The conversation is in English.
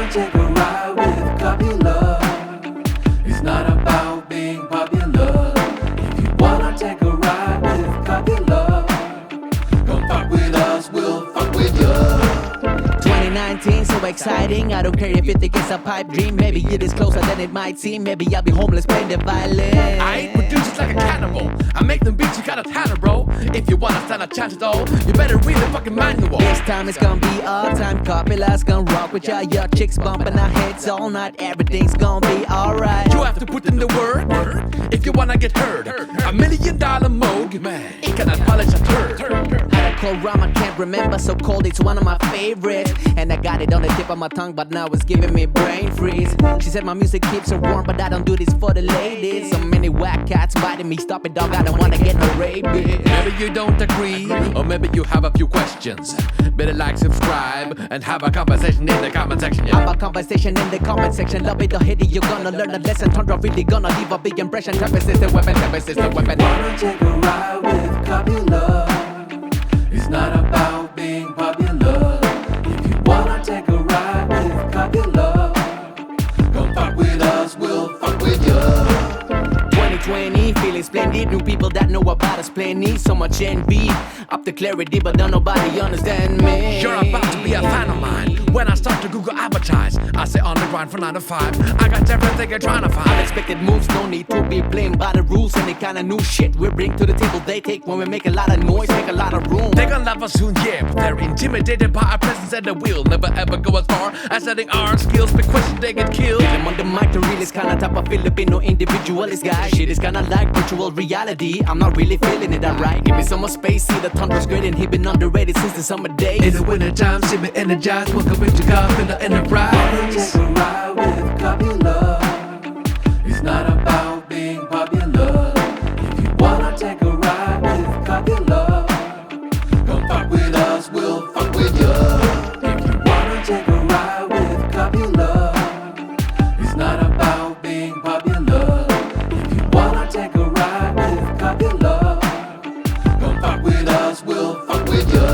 Take a ride with Copy Love. It's not about being popular. If you wanna take a ride with Copy Love, come fuck with us, we'll fuck with you. 2019, so exciting. I don't care if you think it's a pipe dream. Maybe it is closer than it might seem. Maybe I'll be homeless playing the violin. I ain't producers like a cannibal. I make them beats, you got a tanner, bro. If you wanna stand a chance at all, you better read the fucking manual. This time it's gonna be all time. Copyla's gonna rock with ya. Your chicks bumping our heads all night. Everything's gonna be alright. You have to put in the work if you wanna get heard. $1 million moog, man, it cannot polish a turd. Had a cold rhyme I can't remember, so cold it's one of my favorites. And I got it on the tip of my tongue, but now it's giving me brain freeze. She said my music keeps her warm, but I don't do this for the ladies. So many whack cats biting me, stop it dog, I don't wanna get no rabies. Maybe you don't agree, or maybe you have a few questions. Better like, subscribe, and have a conversation in the comment section. Have a conversation in the comment section. Love it or hate it, you're gonna learn a lesson. Tundra really gonna leave a big impression. Tempest is the weapon, Tempest is the weapon. Wanna take a ride with Copy Love. It's not about being popular. If you wanna take a ride with Copy Love, come fuck with us, we'll fuck with you. 2020, feeling splendid. New people that know about us plenty. So much envy, up to clarity, but don't nobody understand me. You're about to be a fan of mine. When I start to Google advertise, I say on the grind from 9 to 5. I got everything you're trying to find. Unexpected moves, no need to be blamed by the rules. Any kind of new shit we bring to the table, they take when we make a lot of noise, make a lot of room. They gon' love us soon, yeah, but they're intimidated by our presence and the will never ever go as far as letting our skills be questioned, they get killed. I'm on the mic, the realest kind of type of Filipino individualist guy. Shit is kinda like virtual reality. I'm not really feeling it alright. Give me some more space, see the Tundra's great and he been underrated since the summer days. In the winter time, see me energized. Welcome into God in the enterprise. Wanna take a ride with Copy Love. It's not about being popular. If you wanna take a ride with Copy Love, come fuck with us, we'll fuck with you. If you wanna take a ride with Copy Love, it's not about being popular. If you wanna take a ride with Copy Love, come fuck with us, we'll fuck with you.